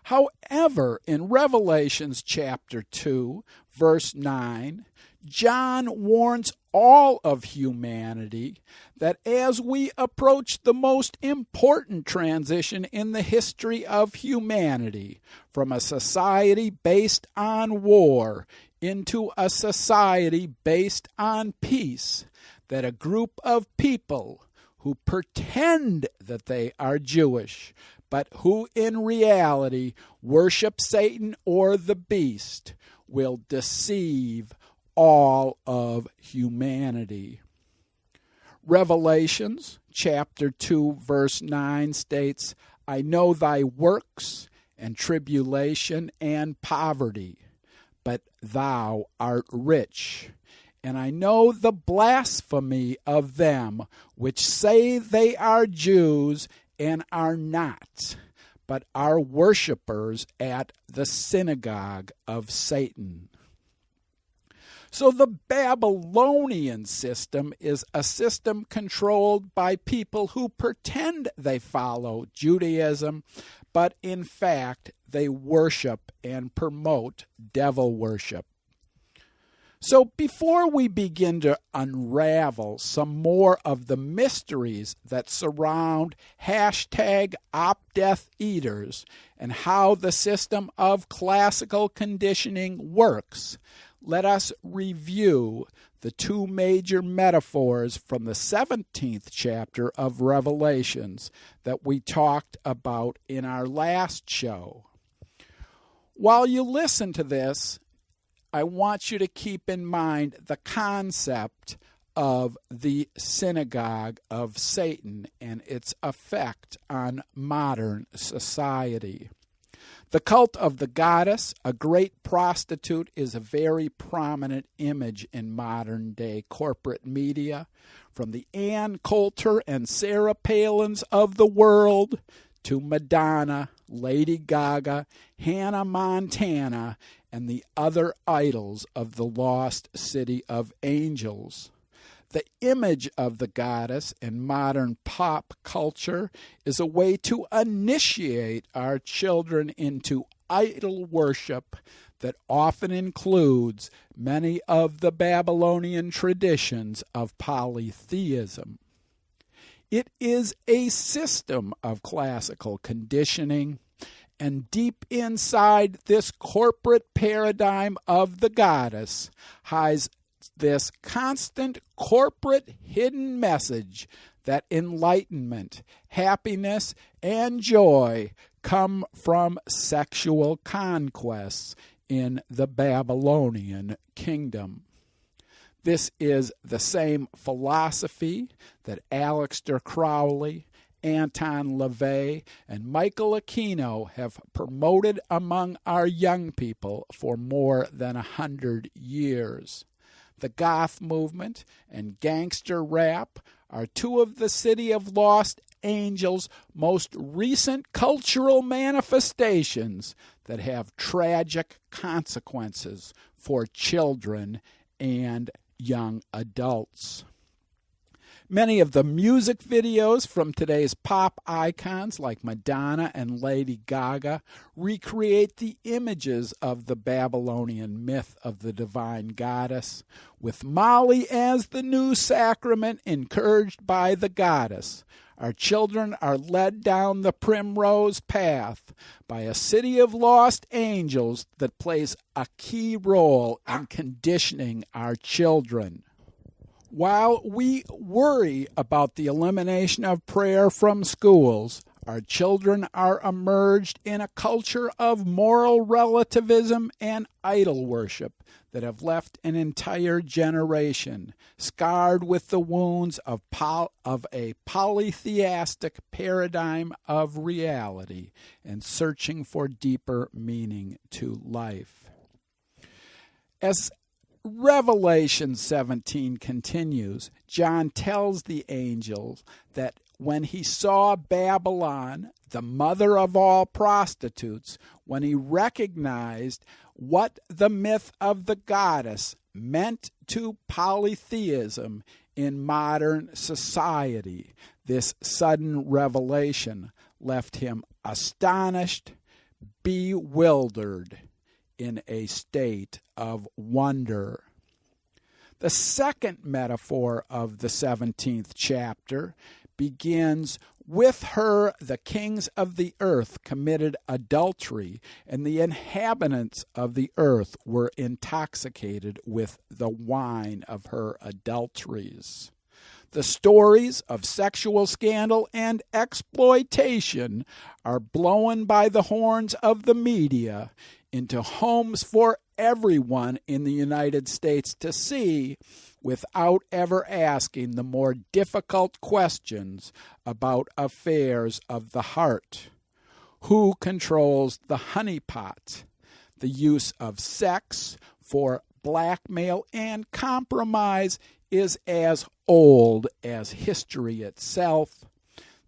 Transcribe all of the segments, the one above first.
However, in Revelations chapter 2, verse 9, John warns all of humanity that as we approach the most important transition in the history of humanity, from a society based on war into a society based on peace, that a group of people who pretend that they are Jewish, but who in reality worship Satan or the beast, will deceive all of humanity. Revelations chapter 2 verse 9 states, I know thy works and tribulation and poverty, but thou art rich. And I know the blasphemy of them which say they are Jews and are not, but are worshippers at the synagogue of Satan. So the Babylonian system is a system controlled by people who pretend they follow Judaism, but in fact they worship and promote devil worship. So before we begin to unravel some more of the mysteries that surround #OpDeathEaters and how the system of classical conditioning works, let us review the two major metaphors from the 17th chapter of Revelations that we talked about in our last show. While you listen to this, I want you to keep in mind the concept of the synagogue of Satan and its effect on modern society. The cult of the goddess, a great prostitute, is a very prominent image in modern-day corporate media. From the Ann Coulter and Sarah Palins of the world to Madonna, Lady Gaga, Hannah Montana, and the other idols of the lost city of angels. The image of the goddess in modern pop culture is a way to initiate our children into idol worship that often includes many of the Babylonian traditions of polytheism. It is a system of classical conditioning, and deep inside this corporate paradigm of the goddess hides this constant corporate hidden message that enlightenment, happiness, and joy come from sexual conquests in the Babylonian kingdom. This is the same philosophy that Aleister Crowley, Anton LaVey, and Michael Aquino have promoted among our young people for more than 100 years. The goth movement and gangster rap are two of the City of Lost Angels' most recent cultural manifestations that have tragic consequences for children and young adults. Many of the music videos from today's pop icons like Madonna and Lady Gaga recreate the images of the Babylonian myth of the divine goddess, with Molly as the new sacrament encouraged by the goddess. Our children are led down the primrose path by a city of lost angels that plays a key role in conditioning our children. While we worry about the elimination of prayer from schools, our children are immersed in a culture of moral relativism and idol worship that have left an entire generation scarred with the wounds of a polytheistic paradigm of reality and searching for deeper meaning to life. As Revelation 17 continues, John tells the angels that when he saw Babylon, the mother of all prostitutes, when he recognized what the myth of the goddess meant to polytheism in modern society, this sudden revelation left him astonished, bewildered in a state of wonder. The second metaphor of the 17th chapter begins, "With her the kings of the earth committed adultery, and the inhabitants of the earth were intoxicated with the wine of her adulteries." The stories of sexual scandal and exploitation are blown by the horns of the media into homes for everyone in the United States to see without ever asking the more difficult questions about affairs of the heart. Who controls the honeypot? The use of sex for blackmail and compromise is as old as history itself.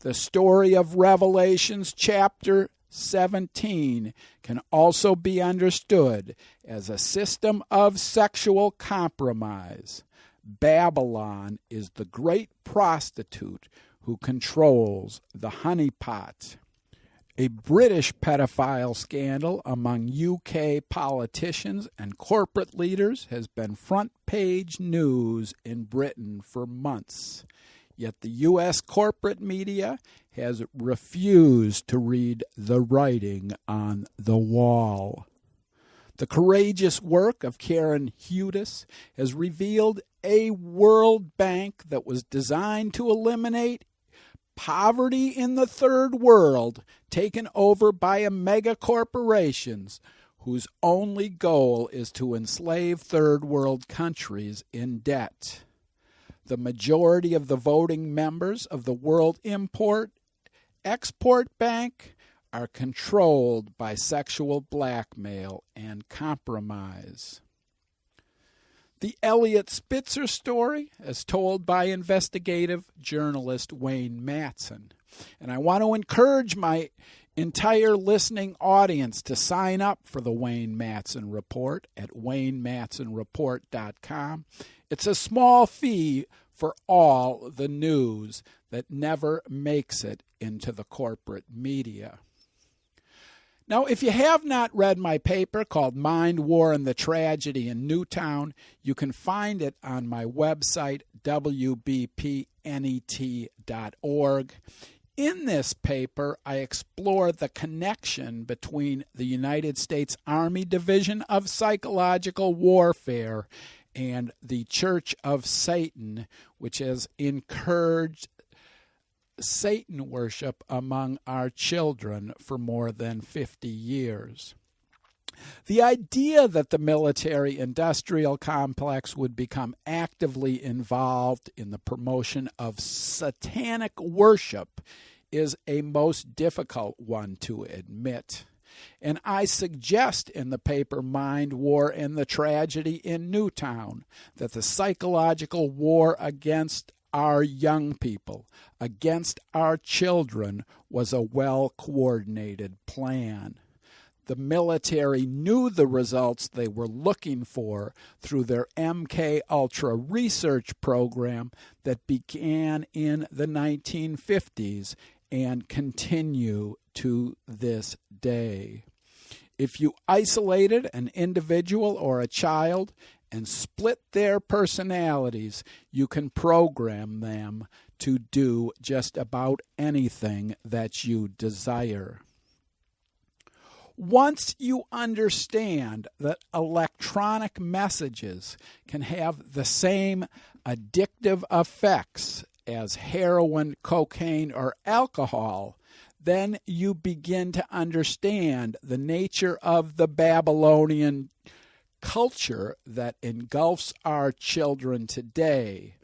The story of Revelations chapter 17 can also be understood as a system of sexual compromise. Babylon is the great prostitute who controls the honeypot. A British pedophile scandal among UK politicians and corporate leaders has been front-page news in Britain for months. Yet the U.S. corporate media has refused to read the writing on the wall. The courageous work of Karen Hudes has revealed a World Bank that was designed to eliminate poverty in the third world, taken over by mega corporations whose only goal is to enslave third world countries in debt. The majority of the voting members of the World Import-Export Bank are controlled by sexual blackmail and compromise. The Eliot Spitzer story is told by investigative journalist Wayne Matson. And I want to encourage my entire listening audience to sign up for the Wayne Matson Report at WayneMatsonReport.com. It's a small fee for all the news that never makes it into the corporate media. Now, if you have not read my paper called Mind, War, and the Tragedy in Newtown, you can find it on my website, wbpnet.org. In this paper, I explore the connection between the United States Army Division of Psychological Warfare and the Church of Satan, which has encouraged Satan worship among our children for more than 50 years. The idea that the military-industrial complex would become actively involved in the promotion of satanic worship is a most difficult one to admit. And I suggest in the paper Mind, War, and the Tragedy in Newtown that the psychological war against our young people, against our children, was a well-coordinated plan. The military knew the results they were looking for through their MK Ultra research program that began in the 1950s and continue to this day. If you isolated an individual or a child and split their personalities, you can program them to do just about anything that you desire. Once you understand that electronic messages can have the same addictive effects as heroin, cocaine, or alcohol, then you begin to understand the nature of the Babylonian culture that engulfs our children today.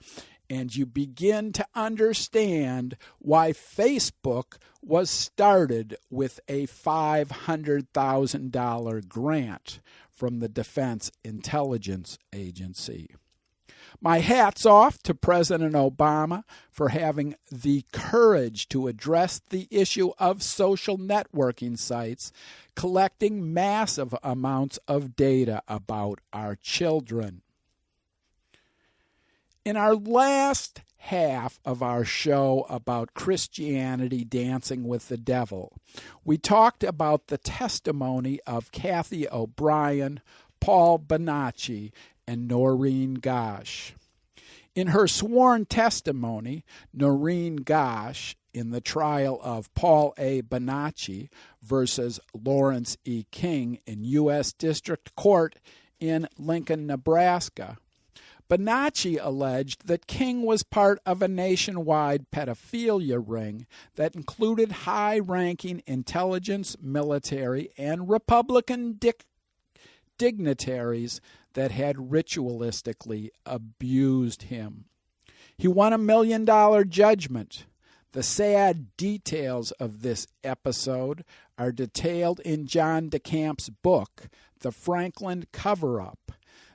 And you begin to understand why Facebook was started with a $500,000 grant from the Defense Intelligence Agency. My hat's off to President Obama for having the courage to address the issue of social networking sites collecting massive amounts of data about our children. In our last half of our show about Christianity dancing with the devil, we talked about the testimony of Cathy O'Brien, Paul Bonacci, and Noreen Gosch. In her sworn testimony, Noreen Gosch, in the trial of Paul A. Bonacci versus Lawrence E. King in U.S. District Court in Lincoln, Nebraska, Bonacci alleged that King was part of a nationwide pedophilia ring that included high-ranking intelligence, military, and Republican dignitaries that had ritualistically abused him. He won $1 million judgment. The sad details of this episode are detailed in John DeCamp's book, The Franklin Cover-Up,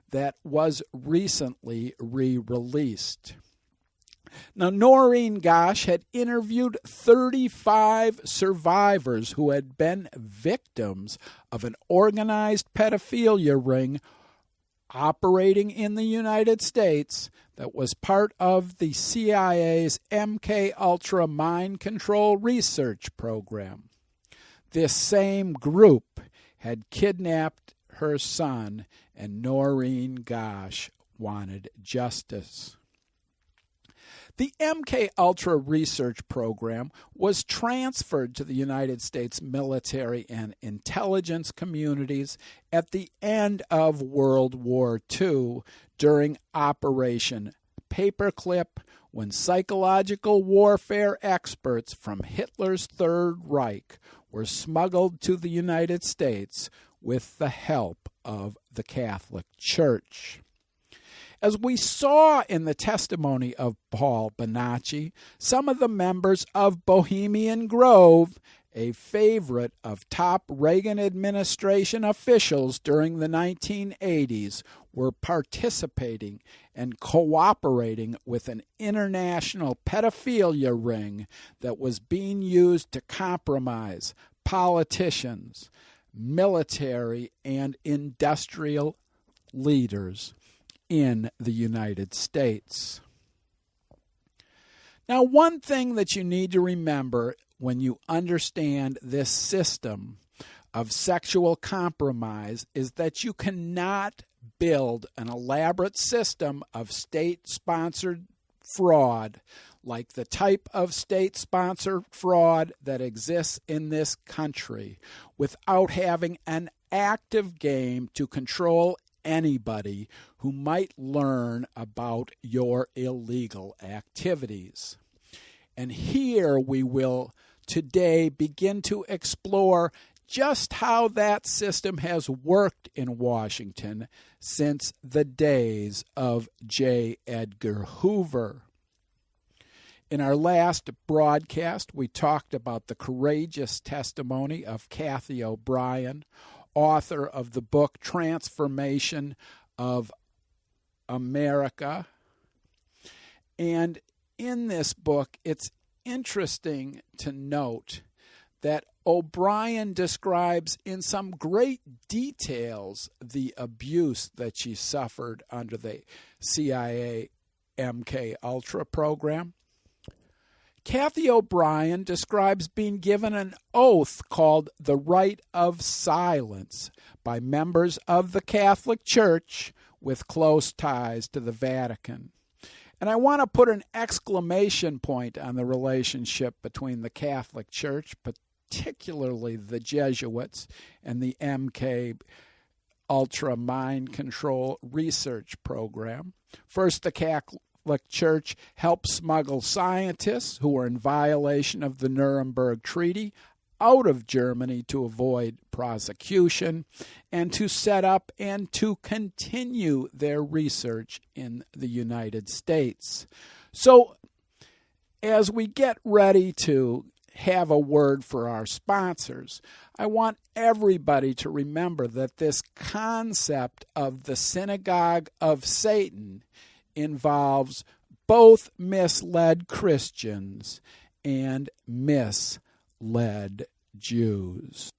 that was recently re-released. Now, Noreen Gosch had interviewed 35 survivors who had been victims of an organized pedophilia ring operating in the United States that was part of the CIA's MK-Ultra mind control research program. This same group had kidnapped her son, and Noreen Gosch wanted justice. The MK-Ultra research program was transferred to the United States military and intelligence communities at the end of World War II during Operation Paperclip, when psychological warfare experts from Hitler's Third Reich were smuggled to the United States with the help of the Catholic Church. As we saw in the testimony of Paul Bonacci, some of the members of Bohemian Grove, a favorite of top Reagan administration officials during the 1980s, were participating and cooperating with an international pedophilia ring that was being used to compromise politicians, military, and industrial leaders in the United States. Now, one thing that you need to remember when you understand this system of sexual compromise is that you cannot build an elaborate system of state-sponsored fraud like the type of state-sponsored fraud that exists in this country without having an active game to control anybody who might learn about your illegal activities. And here we will today begin to explore just how that system has worked in Washington since the days of J. Edgar Hoover. In our last broadcast, we talked about the courageous testimony of Cathy O'Brien, author of the book Transformation of America. And in this book, it's interesting to note that O'Brien describes in some great details the abuse that she suffered under the CIA MK-Ultra program. Cathy O'Brien describes being given an oath called the right of silence by members of the Catholic Church with close ties to the Vatican. And I want to put an exclamation point on the relationship between the Catholic Church, particularly the Jesuits, and the MK-Ultra mind control research program. First, the Catholic Church helped smuggle scientists who were in violation of the Nuremberg Treaty out of Germany to avoid prosecution and to set up and to continue their research in the United States. So, as we get ready to have a word for our sponsors, I want everybody to remember that this concept of the synagogue of Satan involves both misled Christians and misled Jews.